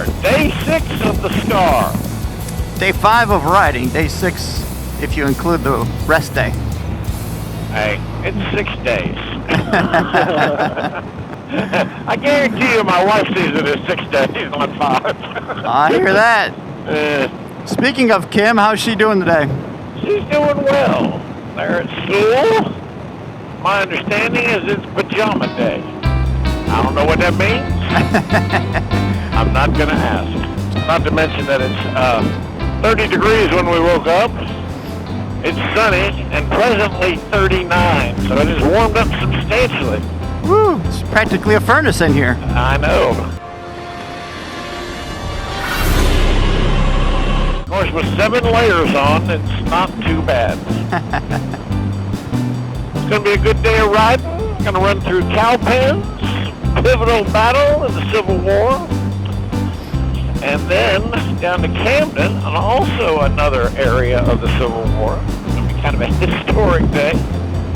Scar. Day 6 of the Scar. Day 5 of riding. Day 6 if you include the rest day. Hey, it's 6 days. I guarantee you my wife sees it as 6 days, not 5. I hear that. Speaking of Kim, how's she doing today? She's doing well. They're at school. My understanding is it's pajama day. I don't know what that means. I'm not going to ask. Not to mention that it's 30 degrees when we woke up. It's sunny and presently 39, so it has warmed up substantially. Woo! It's practically a furnace in here. I know. Of course, with 7 layers on, it's not too bad. It's going to be a good day of riding. Going to run through Cowpens, pivotal battle in the Civil War, and then down to Camden, and also another area of the Civil War. It's going to be kind of a historic day.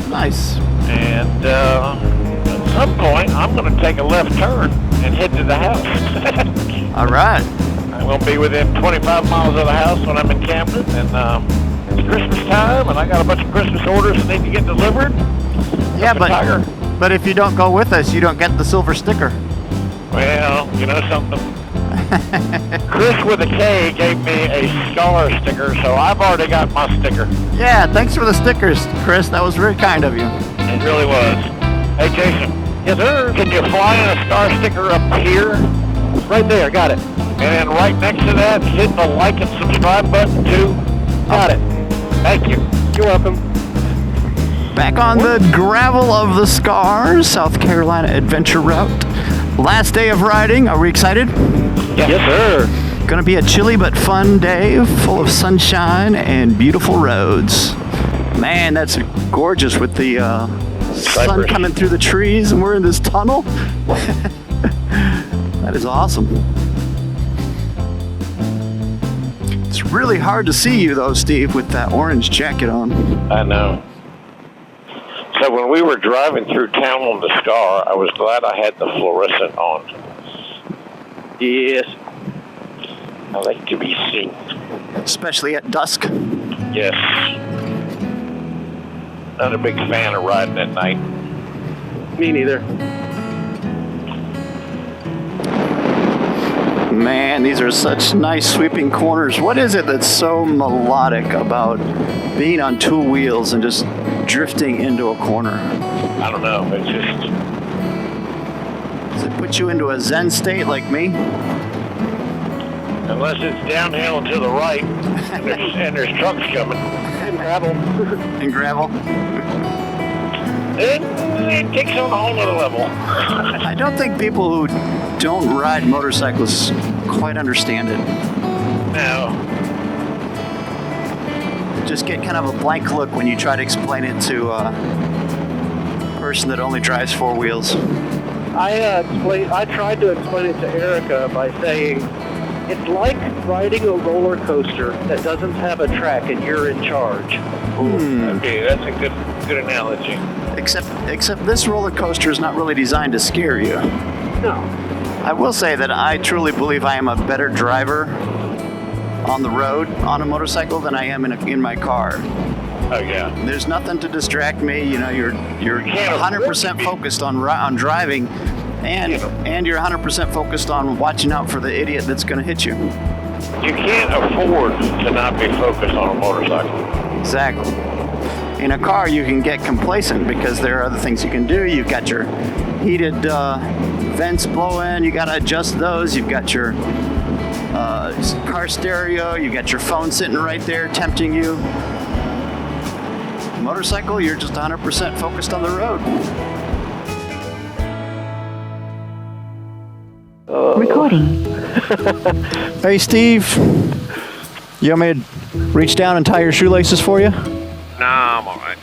Nice. And at some point, I'm going to take a left turn and head to the house. All right. I'm going to be within 25 miles of the house when I'm in Camden, and it's Christmas time, and I got a bunch of Christmas orders that need to get delivered. Yeah, but if you don't go with us, you don't get the silver sticker. Well, you know something? Kris with a K gave me a Scar sticker, so I've already got my sticker. Yeah, thanks for the stickers, Kris. That was very kind of you. It really was. Hey, Jason. Yes, sir. Can you fly in a Scar sticker up here? Right there, got it. And then right next to that, hit the like and subscribe button too. Got it. Thank you. You're welcome. Back on the gravel of the Scar, South Carolina adventure route. Last day of riding. Are we excited? Yes, sir. Gonna be a chilly but fun day, full of sunshine and beautiful roads. Man, that's gorgeous with the sun coming through the trees, and we're in this tunnel. That is awesome. It's really hard to see you though, Steve, with that orange jacket on. I know. So when we were driving through town on the Scar, I was glad I had the fluorescent on. Yes. I like to be seen. Especially at dusk. Yes. Not a big fan of riding at night. Me neither. Man, these are such nice sweeping corners. What is it that's so melodic about being on 2 wheels and just drifting into a corner? I don't know. It's just... Does it put you into a Zen state like me? Unless it's downhill and to the right, and there's trucks coming. And gravel. And gravel? It takes on a whole other level. I don't think people who don't ride motorcycles quite understand it. No. Just get kind of a blank look when you try to explain it to a person that only drives 4 wheels. I tried to explain it to Erica by saying, it's like riding a roller coaster that doesn't have a track and you're in charge. Okay, that's a good analogy. Except this roller coaster is not really designed to scare you. No. I will say that I truly believe I am a better driver on the road on a motorcycle than I am in my car. Oh yeah. There's nothing to distract me. You know, you're 100% focused on driving, and you're 100% focused on watching out for the idiot that's going to hit you. You can't afford to not be focused on a motorcycle. Exactly. In a car, you can get complacent because there are other things you can do. You've got your heated vents blowing. You got to adjust those. You've got your car stereo. You've got your phone sitting right there tempting you. Motorcycle, you're just 100% focused on the road. Recording. Hey, Steve. You want me to reach down and tie your shoelaces for you? Nah, I'm all right.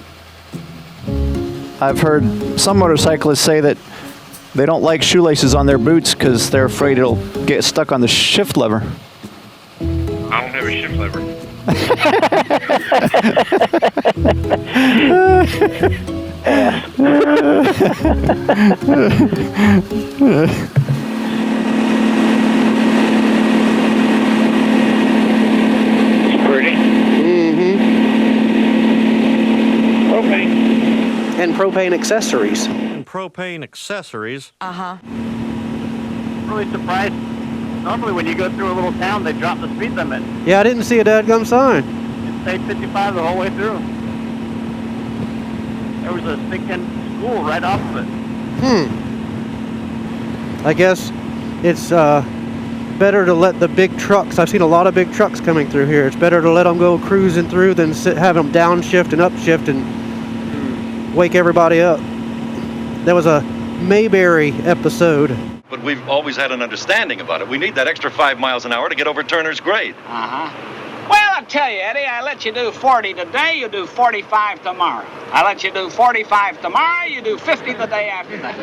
I've heard some motorcyclists say that they don't like shoelaces on their boots because they're afraid it'll get stuck on the shift lever. I don't have a shift lever. And propane accessories. And propane accessories. Really surprised. Normally when you go through a little town, they drop the speed limit. Yeah, I didn't see a dadgum sign. It stayed 55 the whole way through. There was a stinking school right off of it. I guess it's better to let the big trucks, I've seen a lot of big trucks coming through here. It's better to let them go cruising through than have them downshift and upshift and wake everybody up. There was a Mayberry episode. But we've always had an understanding about it. We need that extra 5 miles an hour to get over Turner's Grade. Well, I tell you, Eddie, I let you do 40 today, you do 45 tomorrow. I let you do 45 tomorrow, you do 50 the day after that.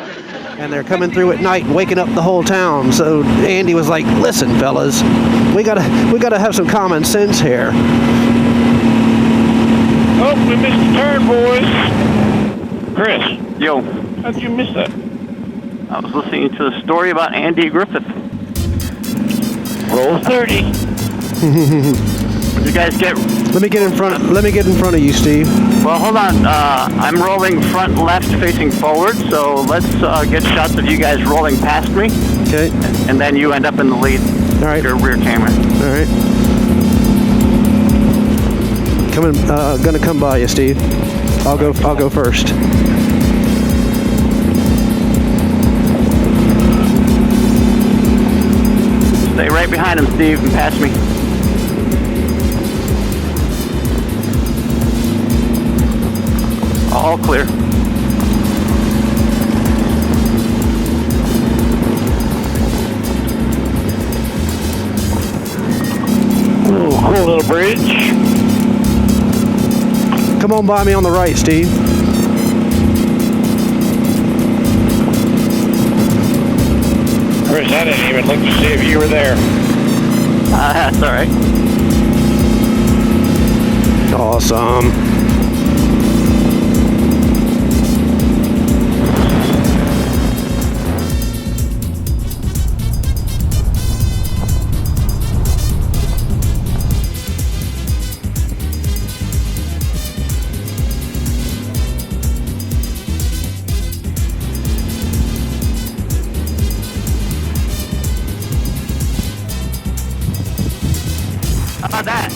And they're coming through at night and waking up the whole town. So Andy was like, listen, fellas, we gotta have some common sense here. Oh, we missed the turn, boys. Chris, Yo, how'd you miss that? I was listening to a story about Andy Griffith. Roll 30. Did you guys get... Let me get in front of you, Steve. Well, hold on. I'm rolling front left facing forward, so let's get shots of you guys rolling past me. Okay. And then you end up in the lead. All right. Your rear camera. All right. Gonna come by you, Steve. I'll go first. Stay right behind him, Steve, and pass me. All clear. Oh, cool little bridge. Come on by me on the right, Steve. Chris, I didn't even look to see if you were there. That's all right. Awesome. How about that?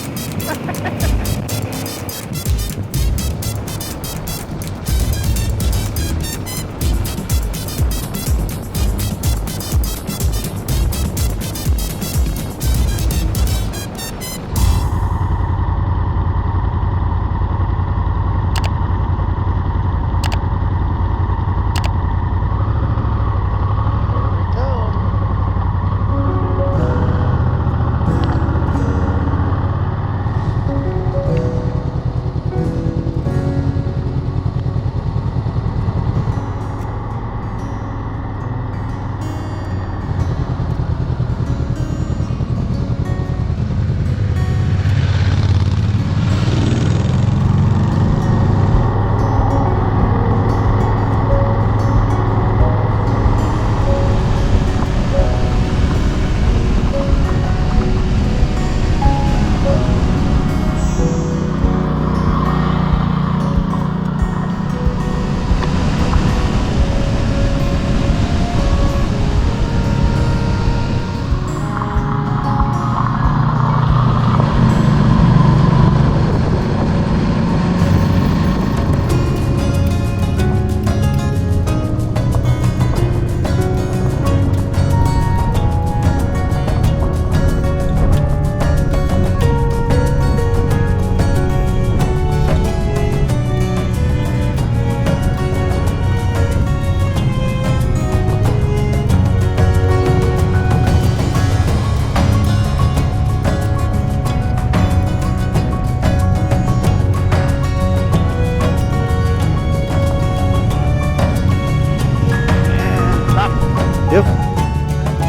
Yep,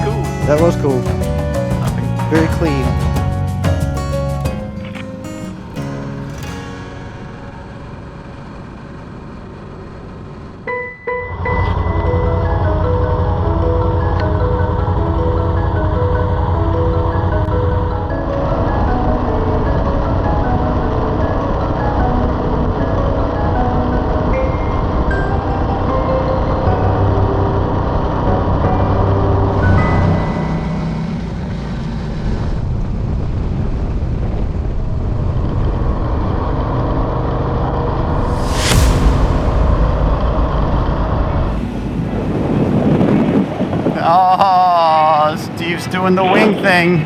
Cool. that was cool. Very clean. doing the wing thing.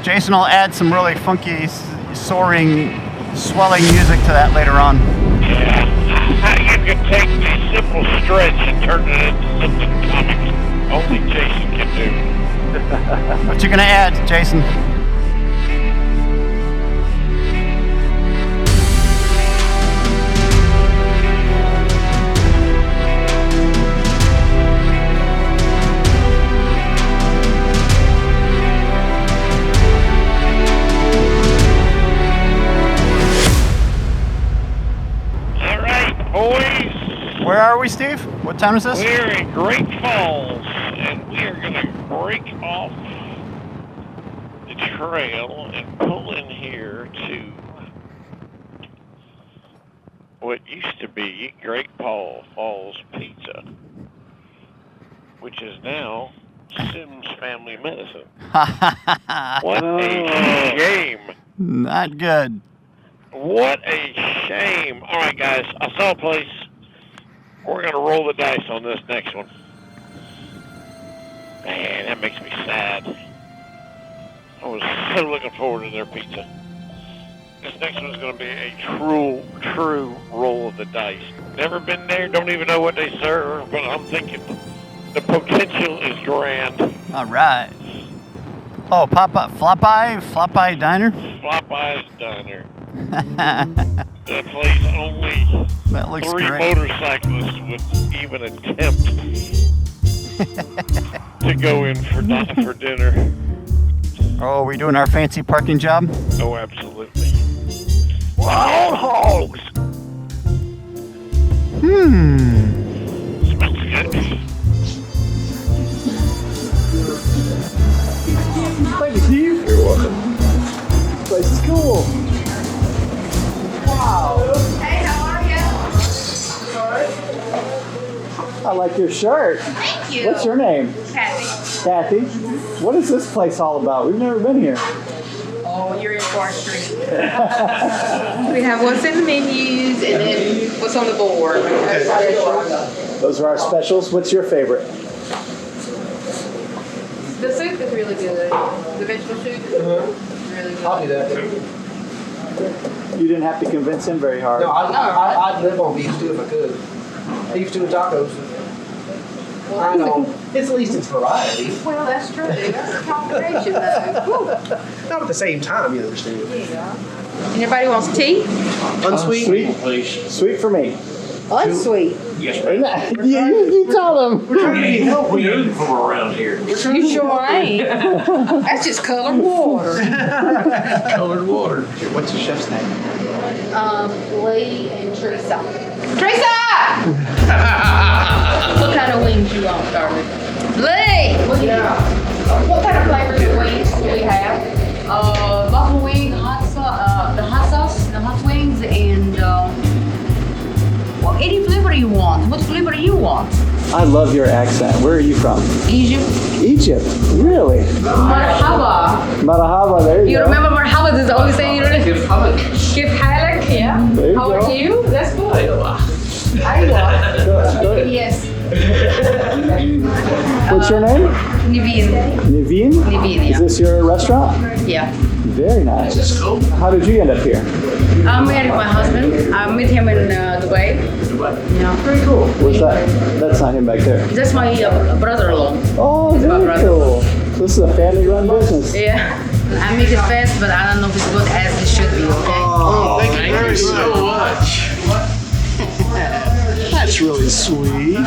Jason will add some really funky, soaring, swelling music to that later on. Yeah. You can take a simple stretch and turn it into something comic. Only Jason can do. What you gonna add, Jason? Where are we, Steve? What time is this? We're in Great Falls, and we are going to break off the trail and pull in here to what used to be Great Falls Pizza, which is now Sims Family Medicine. What a shame. Not good. What a shame. All right, guys, I saw a place. We're going to roll the dice on this next one. Man, that makes me sad. I was so looking forward to their pizza. This next one's going to be a true roll of the dice. Never been there, don't even know what they serve, but I'm thinking the potential is grand. All right. Oh, Flop-Eye Diner? Flop-Eye's Diner. That place only That looks 3 great. motorcyclists would even attempt to go in for dinner. Oh, are we doing our fancy parking job? Oh, absolutely. Wild hogs! Smells good. Thank you, Steve. You're welcome. This place is cool. Wow. Hey, how are you? I like your shirt. Thank you. What's your name? Kathy. Kathy. What is this place all about? We've never been here. Oh, you're in forestry. We have what's in the menus and then what's on the board. Those are our specials. What's your favorite? The soup is really good. The vegetable soup is really good. I'll do that. You didn't have to convince him very hard. No, I'd live on beef stew if I could. Beef stew and tacos. I know. At least it's variety. Well, that's true. That's a combination, though. Not at the same time, you understand. Yeah. And everybody wants tea? Unsweet? Sweet. Sweet for me. Unsweet. You tell them. We're trying to be healthy. from around here. You sure ain't. That's just colored water. Colored water. What's the chef's name? Lee and Teresa. Teresa! What kind of wings you want, darling? Lee! What kind of flavors of wings do we have? Buffalo wing, the hot sauce, the hot wings, and well, any flavor you want. What flavor you want? I love your accent. Where are you from? Egypt. Egypt. Really? Marhaba. Marhaba. There you You go. remember marhaba is the only thing you really? Kif halak. Yeah. There you How go. are you? That's good. Aywa. Good. Yes. What's your name? Niveen. Niveen? Niveen, Is yeah. this your restaurant? Yeah. Very nice. How did you end up here? I married my husband. I met him in Dubai. Yeah. Very cool. What's that? That's not him back there. That's my brother-in-law. Oh, He's my very brother. cool. This is a family-run business. Yeah. I make it fast, but I don't know if it's good as it should be, okay? Oh, thank you very so much. That's really sweet.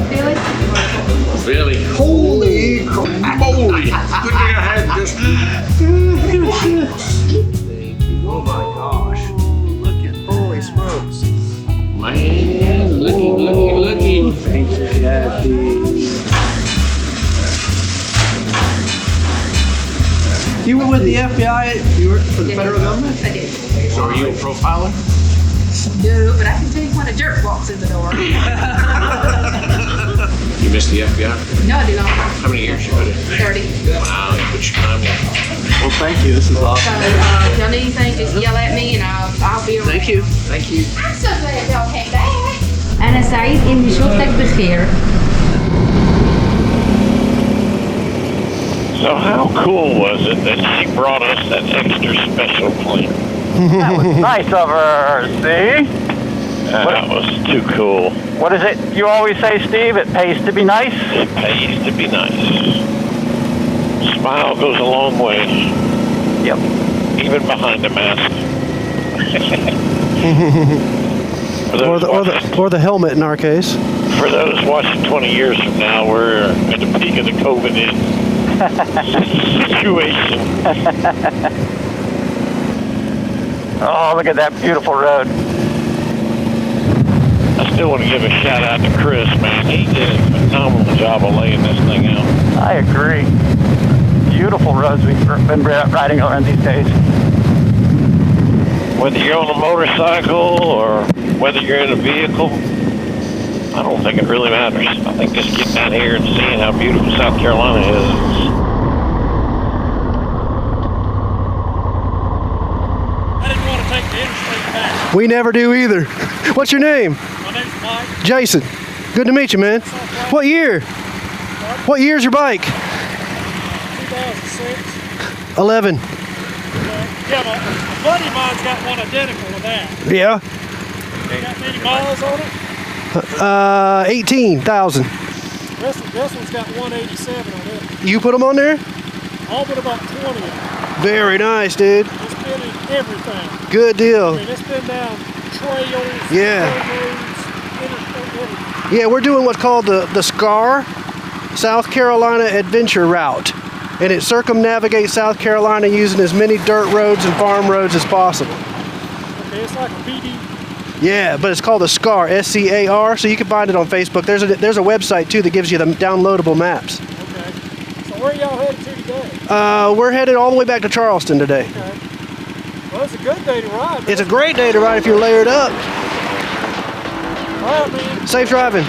Really? Really? Holy moly. Good thing I had this. Oh my gosh. Look at, holy smokes. Man, looky. Thank you, Kathy. You were with the FBI? You worked for the federal government? I did. So are you a profiler? No, but I can tell you when a jerk walks in the door. You missed the FBI? No, I did not. How many years you put in? 30. Wow, you put your time in. Well, thank you. This is So, awesome. if y'all need anything, just yell at me and I'll be around. Thank you. Thank you. I'm so glad y'all came back. أنا سعيد إني شفتك بخير. So how cool was it that she brought us that extra special plane? That was nice of her, see? That was too cool. What is it you always say, Steve? It pays to be nice? It pays to be nice. Smile goes a long way. Yep. Even behind the mask. or the helmet in our case. For those watching 20 years from now, we're at the peak of the COVID situation. Oh, look at that beautiful road. I still want to give a shout out to Kris, man. He did a phenomenal job of laying this thing out. I agree. Beautiful roads we've been riding on these days. Whether you're on a motorcycle or whether you're in a vehicle, I don't think it really matters. I think just getting out here and seeing how beautiful South Carolina is. I didn't want to take the interstate back. We never do either. What's your name? My name's Mike. Jason. Good to meet you, man. What year? What year's your bike? 2006. 11. Yeah, a buddy of mine's got one identical to that. Yeah. Got many miles on it? 18,000. This one's got 187 on it. You put them on there? All but about 20 of them. Very nice, dude. It's been in everything. Good deal. I mean, it's been down trails, Yeah. roads, everything. Yeah, we're doing what's called the SCAR, South Carolina Adventure Route. And it circumnavigates South Carolina using as many dirt roads and farm roads as possible. Okay, it's like a BD. Yeah, but it's called the SCAR, S-C-A-R, so you can find it on Facebook. There's a website, too, that gives you the downloadable maps. Okay. So where y'all headed to today? We're headed all the way back to Charleston today. Okay. Well, it's a good day to ride. It's a great day to ride if you're layered up. All right, man. Safe driving.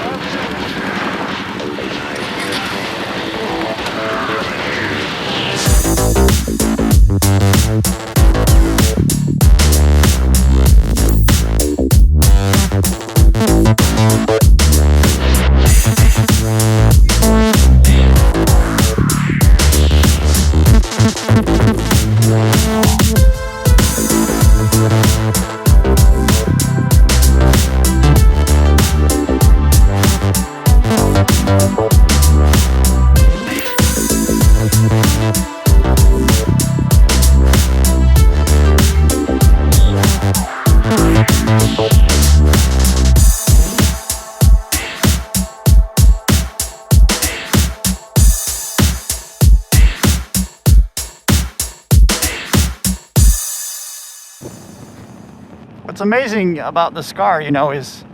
What's amazing about the SCAR, is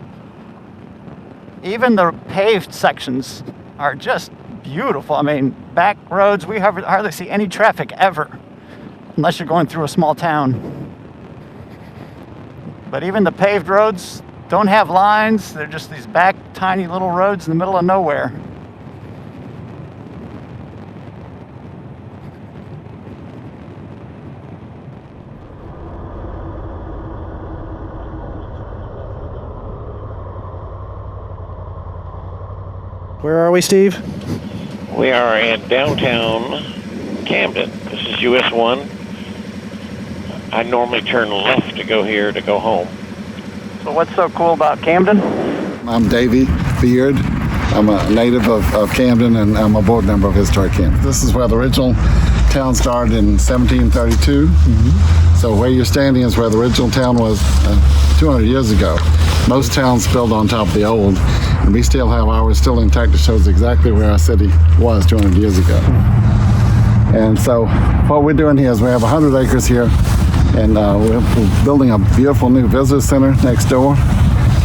even the paved sections are just beautiful. I mean, back roads, we hardly see any traffic ever, unless you're going through a small town. But even the paved roads don't have lines. They're just these back tiny little roads in the middle of nowhere. Where are we, Steve? We are in downtown Camden. This is US 1. I normally turn left to go here to go home. So what's so cool about Camden? I'm Davey Beard. I'm a native of Camden, and I'm a board member of Historic Camden. This is where the original town started in 1732. Mm-hmm. So where you're standing is where the original town was 200 years ago. Most towns built on top of the old, and we still have ours still intact. It shows exactly where our city was 200 years ago. And so what we're doing here is we have 100 acres here, and we're building a beautiful new visitor center next door,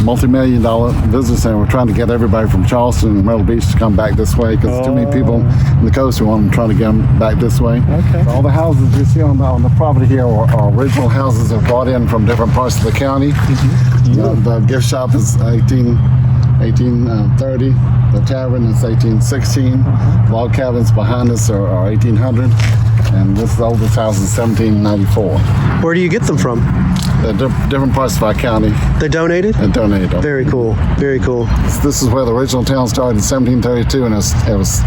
multi-million-dollar visitor center. We're trying to get everybody from Charleston and Myrtle Beach to come back this way, because there's too many people on the coast who want to try to get them back this way. Okay. All the houses you see on the property here are original houses that are brought in from different parts of the county. Mm-hmm. The gift shop is 1830. The tavern is 1816. Log cabins behind us are 1800. And this oldest house is 1794. Where do you get them from? Different parts of our county. They donated? They donated them. Very cool. Very cool. This is where the original town started in 1732, and it was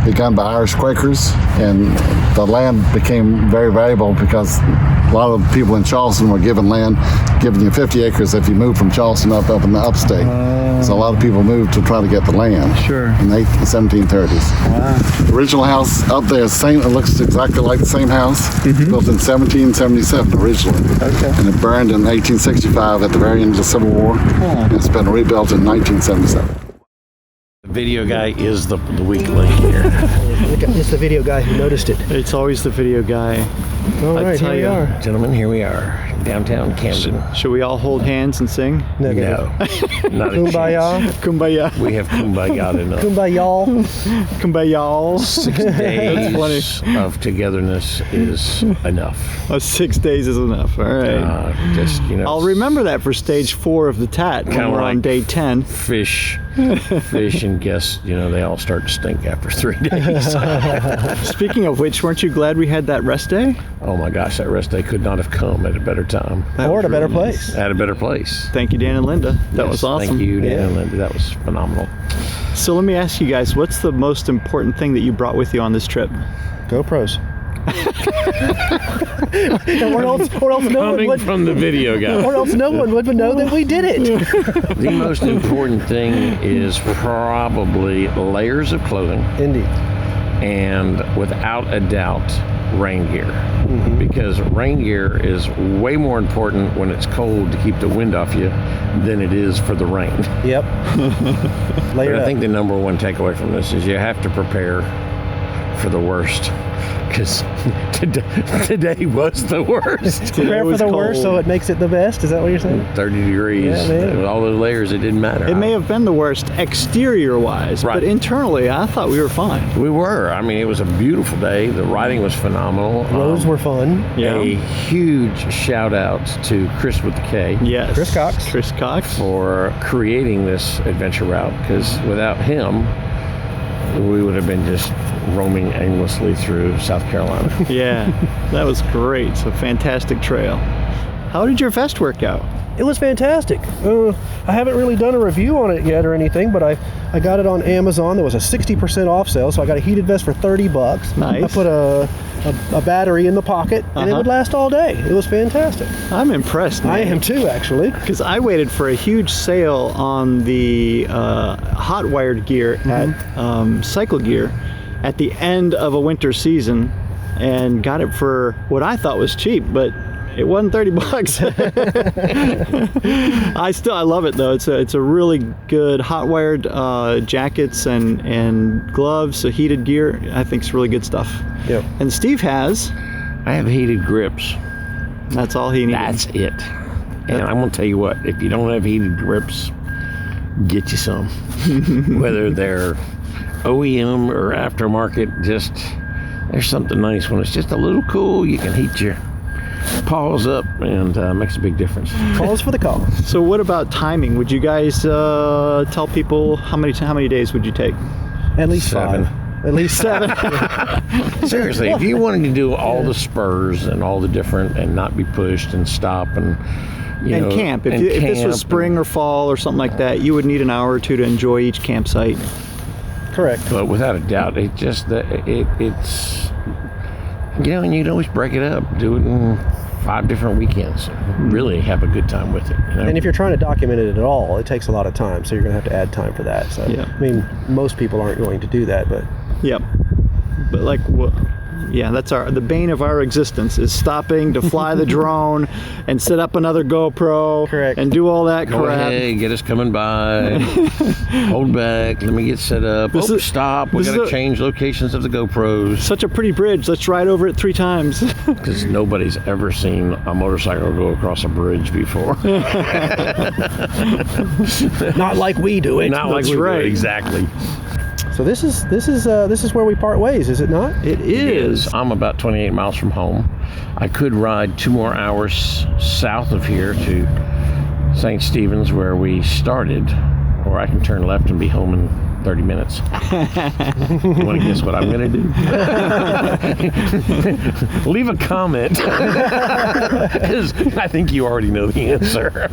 begun by Irish Quakers, and the land became very valuable because a lot of people in Charleston were given land, giving you 50 acres if you moved from Charleston up in the upstate. So a lot of people moved to try to get the land. Sure. In the 1730s. Wow. The original house up there is same. It looks exactly like the same house, built in 1777 originally. Okay. And it burned in 1865 at the very end of the Civil War. And it's been rebuilt in 1977. The video guy is the weak link here. It's the video guy who noticed it. It's always the video guy. All right, here we are. Gentlemen, here we are, downtown Camden. Should we all hold hands and sing? No, not a Kumbaya. chance. Kumbaya. We have kumbaya enough. Kumbaya. Kumbaya. 6 days of togetherness is enough. 6 days is enough. All right. Just, you know. I'll remember that for stage 4 of the tat when Kinda we're on like day 10. Fish and guests, you know, they all start to stink after 3 days. Speaking of which, weren't you glad we had that rest day? Oh my gosh, that rest day could not have come at a better time. Or at a better place. At a better place. Thank you, Dan and Linda. That was awesome. Thank you, Dan and Linda. That was phenomenal. So let me ask you guys, what's the most important thing that you brought with you on this trip? GoPros. Or else no one Coming would. from the video guy. Or else no one would know that we did it. The most important thing is probably layers of clothing. Indeed. And without a doubt, rain gear. Because rain gear is way more important when it's cold to keep the wind off you than it is for the rain. Yep. But I think the number one takeaway from this is you have to prepare for the worst. Because today was the worst. Prepare for the worst so it makes it the best. Is that what you're saying? 30 degrees. Yeah, man. With all those layers, it didn't matter. It may have been the worst exterior-wise, Right. but internally, I thought we were fine. We were. I mean, it was a beautiful day. The riding was phenomenal. Roads were fun. A huge shout out to Kris with the K. Yes. Kris Cox. Kris Cox. For creating this adventure route, because without him, we would have been just roaming aimlessly through South Carolina. Yeah, that was great. It's a fantastic trail. How did your vest work out? It was fantastic. I haven't really done a review on it yet or anything, but I got it on Amazon. There was a 60% off sale, so I got a heated vest for $30. Nice. I put a battery in the pocket, and it would last all day. It was fantastic. I'm impressed, man. I am too, actually. Because I waited for a huge sale on the hot wired gear at Cycle Gear at the end of a winter season and got it for what I thought was cheap, but it wasn't $30. I love it though. It's a really good hot wired jackets and gloves, so heated gear. I think it's really good stuff. Yep. And Steve has. I have heated grips. That's all he needs. That's it. And I'm going to tell you what, if you don't have heated grips, get you some. Whether they're OEM or aftermarket, just there's something nice when it's just a little cool. You can heat your paws up and makes a big difference. Calls for the call. So what about timing? Would you guys tell people how many days would you take? At least 7. 5. At least 7. Seriously, if you wanted to do all the spurs and all the different and not be pushed and stop and camp. If this was spring or fall or something like that, you would need an hour or two to enjoy each campsite. Correct. But without a doubt, it's and you'd always break it up, do it in 5 different weekends. Really have a good time with it. And if you're trying to document it at all, it takes a lot of time, so you're going to have to add time for that. So yeah. I mean, most people aren't going to do that, but yep. But like what? Yeah, that's the bane of our existence is stopping to fly the drone and set up another GoPro. Correct. And do all that Go crap. ahead, get us coming by. Hold back. Let me get set up. Stop. We got to change locations of the GoPros. Such a pretty bridge. Let's ride over it 3 times. Because nobody's ever seen a motorcycle go across a bridge before. not like we do it. Not like we do it. Exactly. So this is where we part ways, is it not? It is. I'm about 28 miles from home. I could ride 2 more hours south of here to St. Stephen's where we started, or I can turn left and be home in 30 minutes. You want to guess what I'm going to do? Leave a comment. 'Cause I think you already know the answer.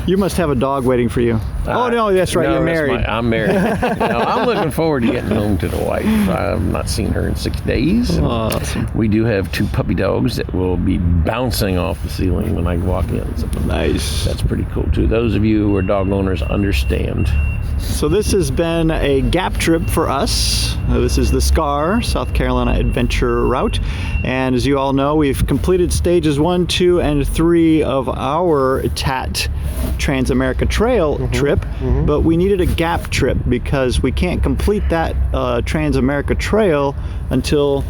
You must have a dog waiting for you. Oh, no, that's right. No, You're married. I'm married. No, I'm looking forward to getting home to the wife. I've not seen her in 6 days. Awesome. We do have 2 puppy dogs that will be bouncing off the ceiling when I walk in. So nice. That's pretty cool, too. Those of you who are dog owners understand. So this has been a gap trip for us. This is the SCAR, South Carolina Adventure Route. And as you all know, we've completed stages 1, 2, and 3 of our TAT Trans-America Trail trip, but we needed a gap trip because we can't complete that Trans-America Trail until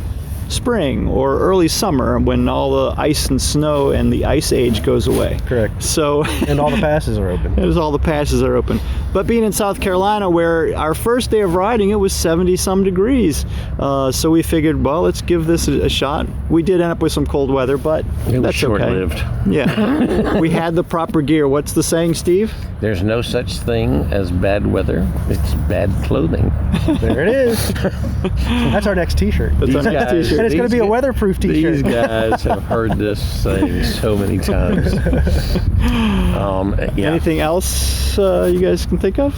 spring or early summer when all the ice and snow and the ice age goes away. Correct. So and all the passes are open. All the passes are open. But being in South Carolina, where our first day of riding, it was 70 some degrees. So we figured, well, let's give this a shot. We did end up with some cold weather, but it was that's short-lived. Okay. Yeah. We had the proper gear. What's the saying, Steve? There's no such thing as bad weather. It's bad clothing. There it is. That's our next t-shirt. That's our next t-shirt. And it's going to be a weatherproof t-shirt. These guys have heard this saying so many times. Yeah. Anything else you guys can think of?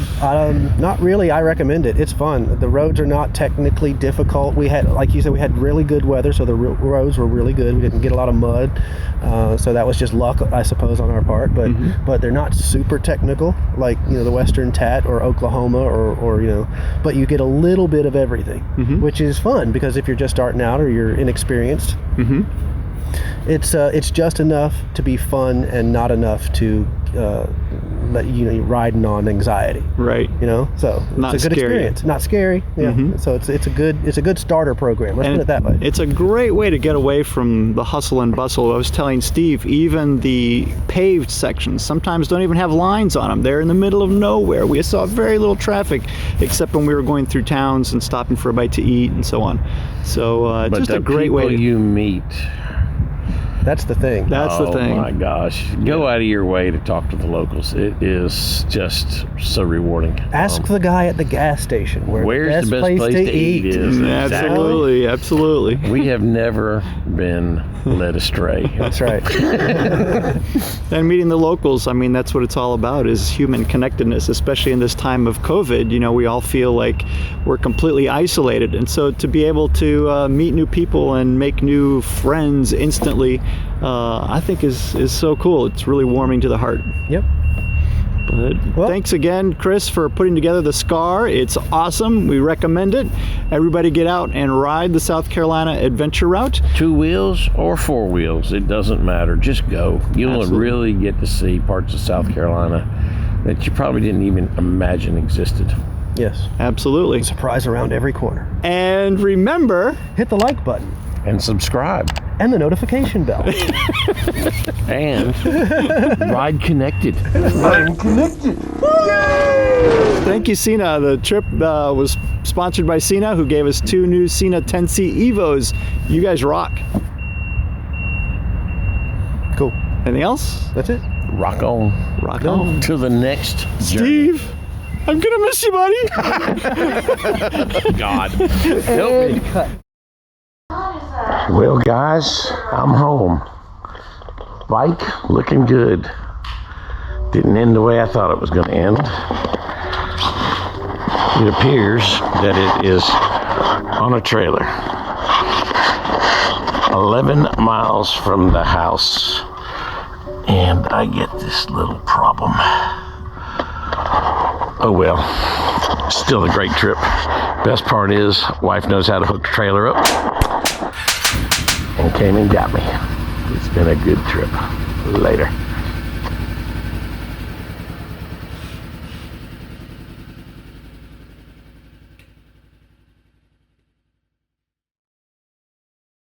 Not really. I recommend it. It's fun. The roads are not technically difficult. We had, like you said, we had really good weather, so the roads were really good. We didn't get a lot of mud, so that was just luck, I suppose, on our part. But they're not super technical, like the Western TAT or Oklahoma or but you get a little bit of everything, which is fun because if you're just starting out or you're inexperienced, it's just enough to be fun and not enough to let you're riding on anxiety, right? So not it's a good scary. experience, not scary. Yeah. So it's a good starter program. Let's put it that way. It's a great way to get away from the hustle and bustle. I was telling Steve, even the paved sections sometimes don't even have lines on them. They're in the middle of nowhere. We saw very little traffic except when we were going through towns and stopping for a bite to eat and so on. So just a great way to you meet. That's the thing. That's the thing. Oh my gosh. Go out of your way to talk to the locals. It is just so rewarding. Ask the guy at the gas station where's the best place to eat is. Absolutely. We have never been led astray. That's right. And meeting the locals, I mean, that's what it's all about, is human connectedness, especially in this time of COVID. We all feel like we're completely isolated. And so to be able to meet new people and make new friends instantly, I think is so cool. It's really warming to the heart. Yep. But thanks again, Kris, for putting together the SCAR. It's awesome. We recommend it. Everybody get out and ride the South Carolina Adventure Route. 2 wheels or 4 wheels, it doesn't matter. Just go. You'll really get to see parts of South Carolina that you probably didn't even imagine existed. Yes. Absolutely. Surprise around every corner. And remember, hit the like button. And subscribe. And the notification bell. And ride connected. Ride connected. Thank you, Sina. The trip was sponsored by Sina, who gave us 2 new Sina 10C Evos. You guys rock. Cool. Anything else? That's it. Rock on. Rock on. To the next Steve, journey. I'm gonna miss you, buddy. God. Help me. Well, guys, I'm home. Bike looking good. Didn't end the way I thought it was going to end. It appears that it is on a trailer. 11 miles from the house. And I get this little problem. Oh well, still a great trip. Best part is, wife knows how to hook the trailer up and came and got me. It's been a good trip. Later.